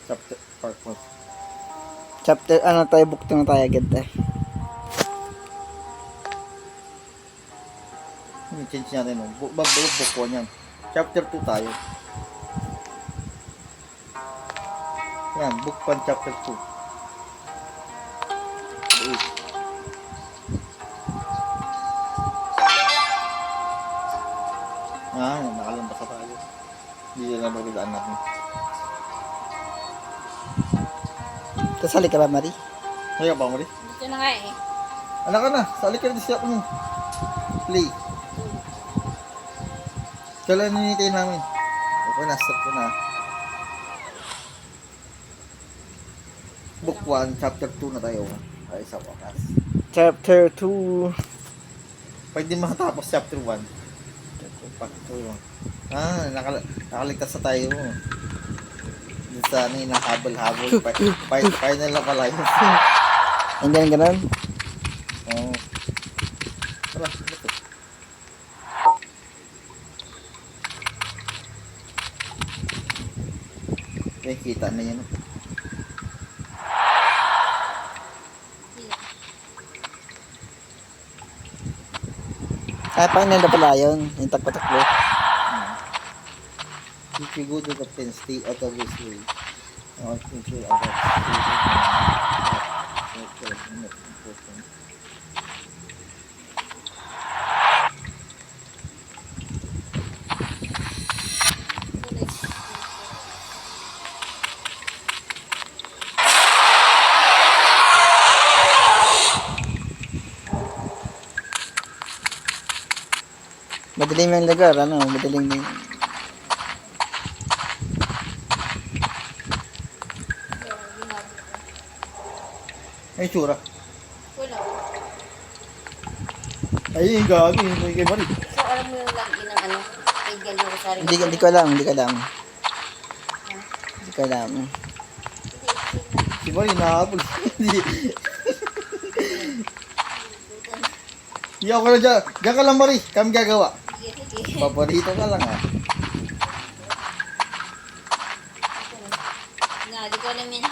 Chapter part 1. Chapter, ano tayo, book na tayo agad tayo. Change natin no. Book 1 yan. Chapter 2 tayo. Yan, book 1 chapter 2. Nakalampas na tayo. Hindi na magdadaan natin. Kasali ka ba, Marie? Kaya ba, Marie? Dito na nga eh. Anak ka na, sali ka na siya mo. Play. Kailan ninitay namin? Okay na, start ko na. Book 1, chapter 2 na tayo. Ay, sa wakas. Chapter 2. Pwede makatapos chapter 1. Part 2. Nakaligtas na tayo. Dito sa ano, habol-habol. Final na pala yun. Andiyan ganun? Oo. Tara, ito. Eh, kita na yan. Final na pala yun. Yung takbo-takbo. If you go to the pen, stay out of this way. Or future about important. Madilim yung lugar, ano? Madilim din. Ay, tsura. Wala. Ay, yung gabi. Yung kay Marie. So, alam mo yung lagi ng ano? Kay Galo Rosario. Hindi ko alam, hindi ko alam. Hindi ko alam. Si Marie, nakahabol. Hindi ako na dyan. Diyan ka lang, Marie. Kami gagawa. Sige. Paborito ka lang, ha. Nga, di ko alam yan.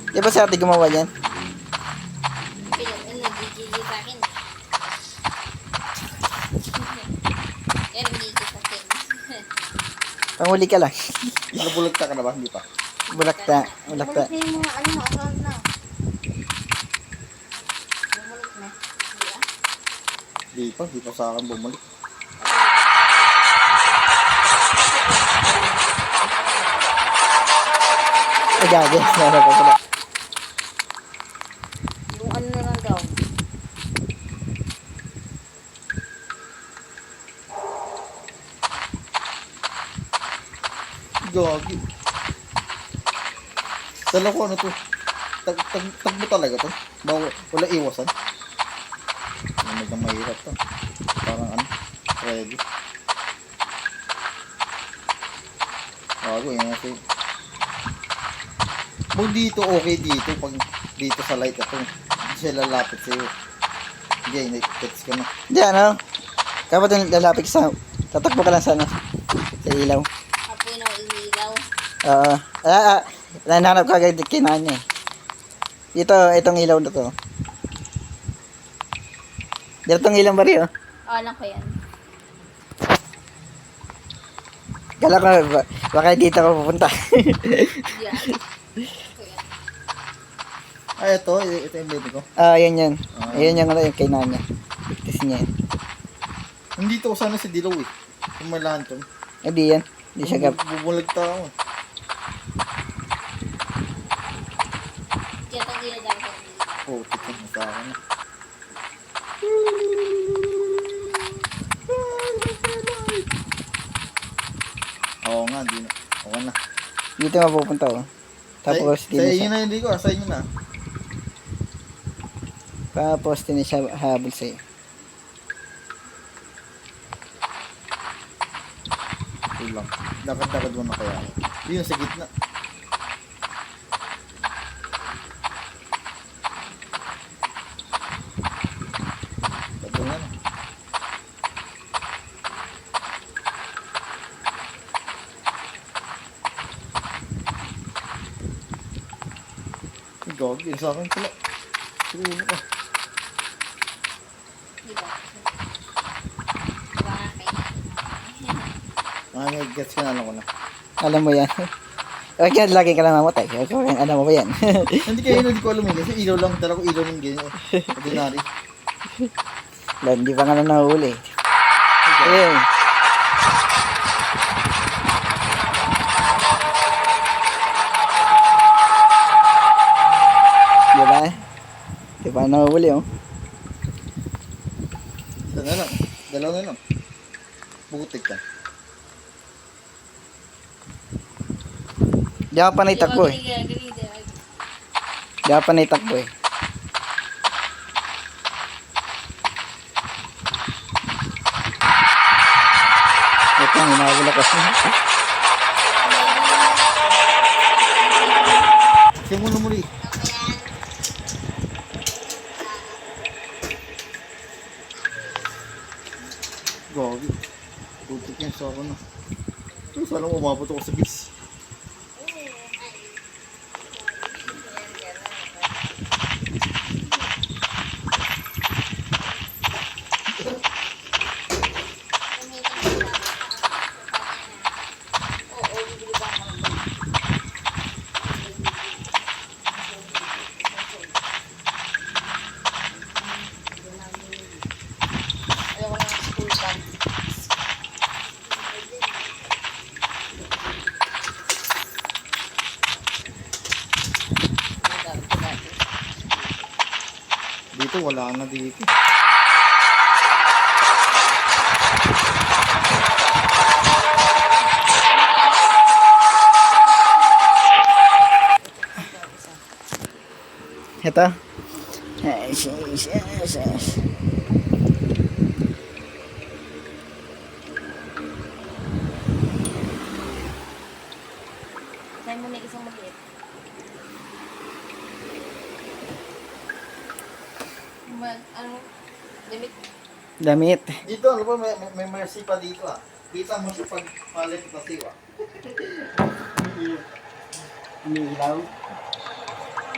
Di ba si ate gumawa yan? Nag-GG sa akin. Yan, nag-GG sa akin. Panghuli ka lang. Nabulagta ka na ba? Hindi pa. Bulakta. Bulakta. Bumalik na yung mga ano, account na. Bumalik na. Di ba? Hindi pa sa akin bumalik. Ay, gagi. Meron ko pala. Yung ano na lang daw. Gagi. Dala ko ano to? Tag mo talaga to? Wala iwasan? Medyo mahirap to. Parang ano? Ready. Bago yun kasi. Pag dito, okay dito. Pag dito sa light ito, hindi siya lalapit sa'yo. Hindi, text ka na. Di, ano? Kapag lalapit ka sa... Tatakbo ka lang sa ano? Sa ilaw. Apoy na umilaw. Oo. Nanhanap ka agad kinanya eh. Itong ilaw na to. Dito tong ilaw ba rin, oh? Alam ko yan. Kala ko, baka dito ako pupunta. Yan. Ay, ito yung baby ko. Yan yan. Ayan yung ano yung kinanya. Tis niya yan. Nandito ko sana si Dilaw eh. Kung may lantern. Hindi yan. Hindi siya gap. Bubulagta ako. Kaya itong ginadang ko. Oh, tikot na sa akin. Oo nga, di na. Okay na. Dito mapupunta, oh. Tapos, Sa din inyo siya. na hindi ko, sa inyo na. Tapos, din siya habol sa'yo. Ito lang. Lakad-lakad mo na kaya. Yun, sa gitna. Ito nga na. Gog, yun sa akin pala. Siguro ka. Di ba? Diba nga kayo? May gets ka na lang ko na. Alam mo yan. Kaya lagi ka lang mamatay. Okay, alam mo ba yan? Hindi kayo, hindi ko alam yun. Kasi ilaw lang. Dala ko ilaw ng ganyan. Ordinary. Hindi pa nga na nahuli. Ayun. Diba? Di pa nahuli oh. Isa na lang. Dalawa na lang. Butik ka. Di ako panay takbo eh. Di ako panay takbo eh. Ito ang hinahuli ko. Siya muna muli. Gagi. Butik yan sa ako na. Sana umabot ako sa bis. Ayaw ko ng school bag. Dito wala na dito. Ito. Yes, yes, yes, yes. Saan mo na isang maliit? Ano? Damit? Damit. Dito, ano ba, may mercy pa dito ah. Kita mo siya pag palit sa siwa. Umiilaw.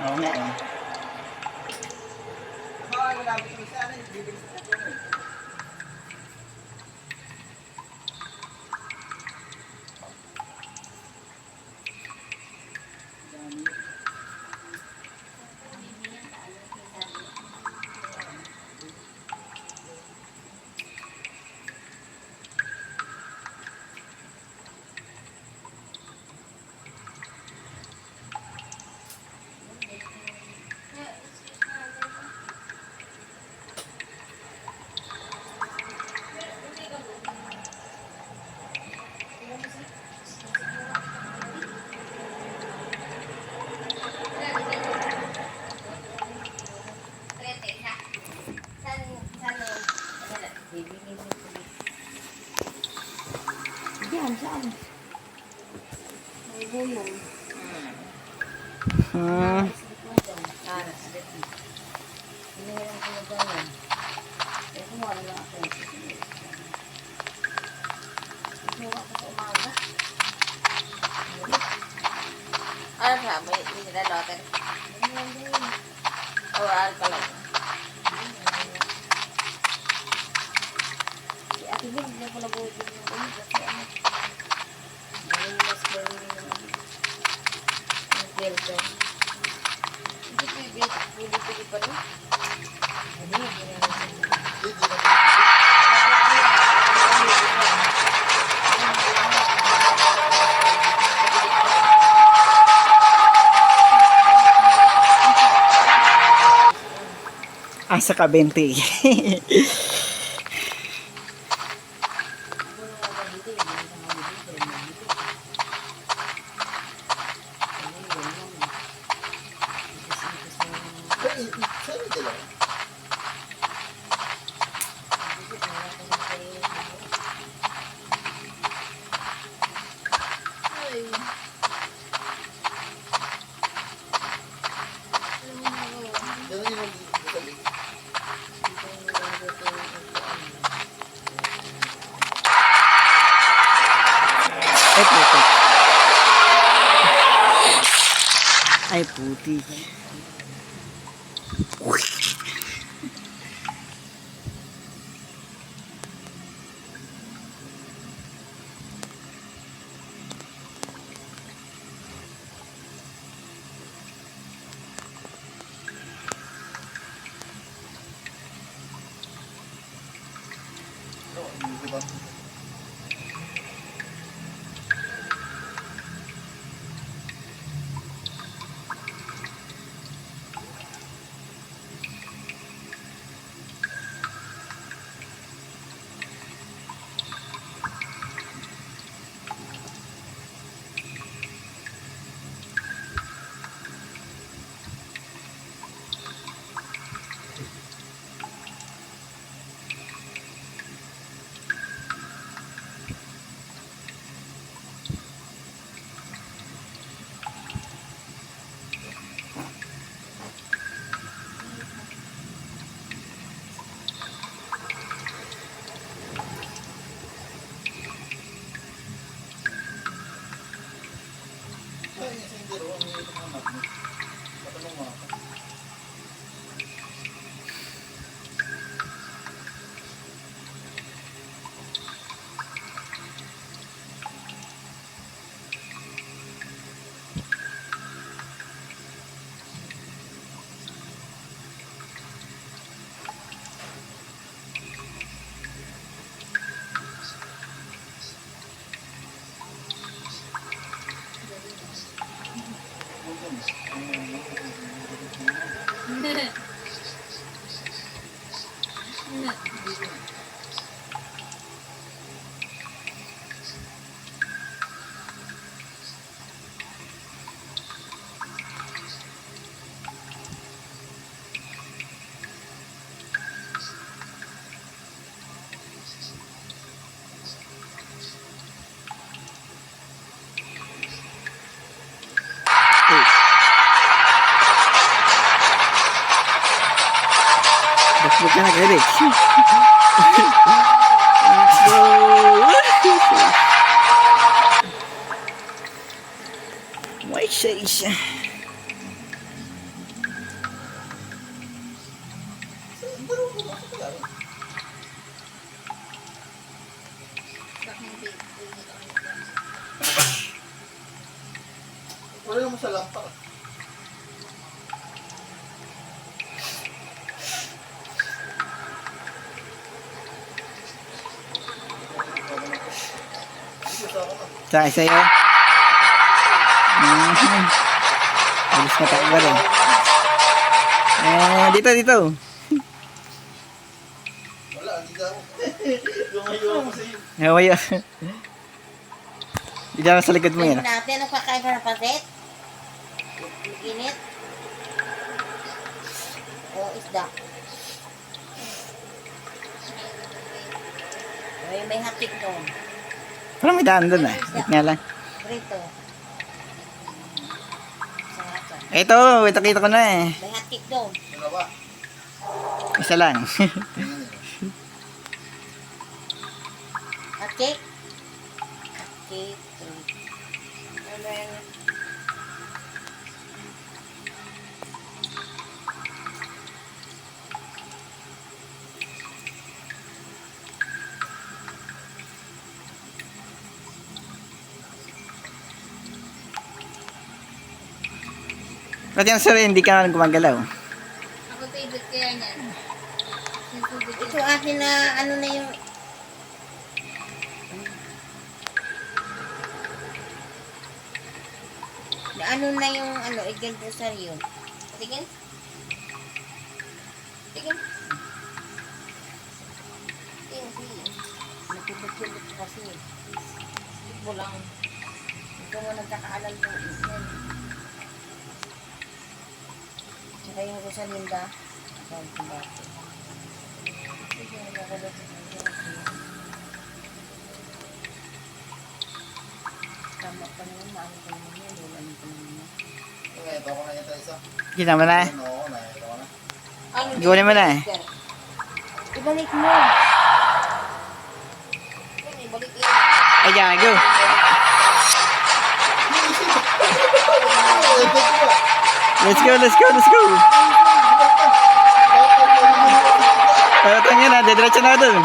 Oo nga eh. Diyan, saan? May gulong. Hmm. Para, sige. Hinihiram ko na gawin. Eh, kumuha na lang ako. Kumuha ko sa umaga. Ano siya? May nilalote? O, ano pala? Si Ate Bin, hindi ko nabuhin yung ulo kasi ano. Dahil mas gawin yung belt. Hindi ko ibig pa rin. Hindi, hindi na. Asa ka 20. Saan yung dalawa? Yan yung sabi. Ay puti. Ay puti. ka na, Eric. Let's go. May isa. Wala naman sa lampa. Sa sa'yo. Alis na takbo rin. Dito. Wala, hindi ka ako. Lumayo ako sa iyo. Hawayo. Diyan sa likod mo yan. Tingnan natin, ang kakain pa ng paset. Init. O, isda. May hatik doon. Parang may daan doon Nga lang. Rito. Ito kita ko na May hatik doon. Wala ba? Isa lang. Hatik? Hatik. And then, Ba't yung sir, hindi ka na gumagalaw? ako favorite kaya niyan. Ito akin na ano na yung ano na yung ano, Eagle Rosario. Tingin? Tingin? Tingin. Nakibot-kibot kasi. Ito lang. Ito mo nagkakaalam mo. Yan. Tsaka yung Rosalinda. Sabi ko ba? Ito yung nakalat sa kanya. Tama pa naman, maano pa naman yan. Wala pa naman yan. Ito ako na yata isa. Kita mo na? Oo, ito ko na. Ano, Gawin mo na Ibalik mo. Yan, ibalik mo. Ay, gago. Let's go. Tangin na, diretso na doon.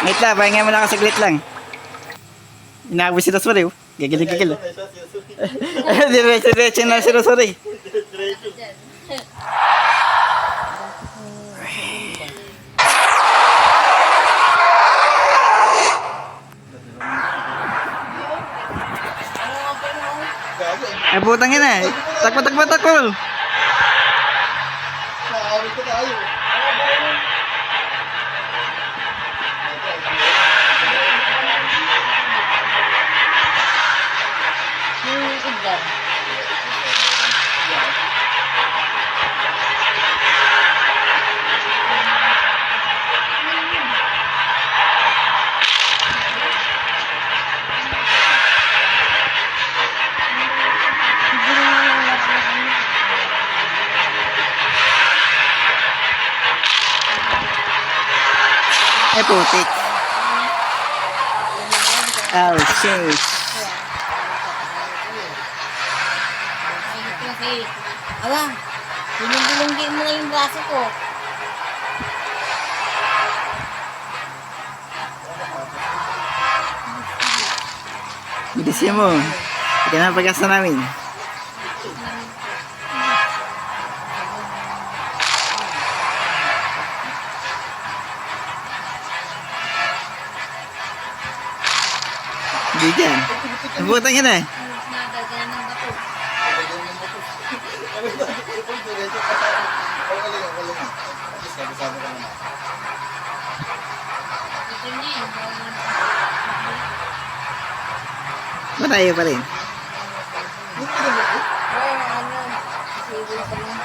Wait lang, pahinga mo lang ako saglit lang. Inabos si Rosary, Gagil. Diretso na si Rosary. Ay, putang ina. Takbo. Nakakawit ko tayo. Yung Eagle. Ay, putik. Oh, shit. Ala, bilong-bilonggi mo na yung braso ko. Bilisin mo. Ika na pagkasta namin. Hindi dyan. Nabutang yun eh. Nagagana ng bato. Sabi-sabi ka naman. Ito na yun. Matayo pa rin. Sibol pa lang.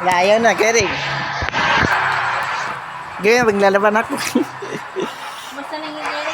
Ayaw na, Kerig. Gawin, maglalaban ako. Basta nangyayari.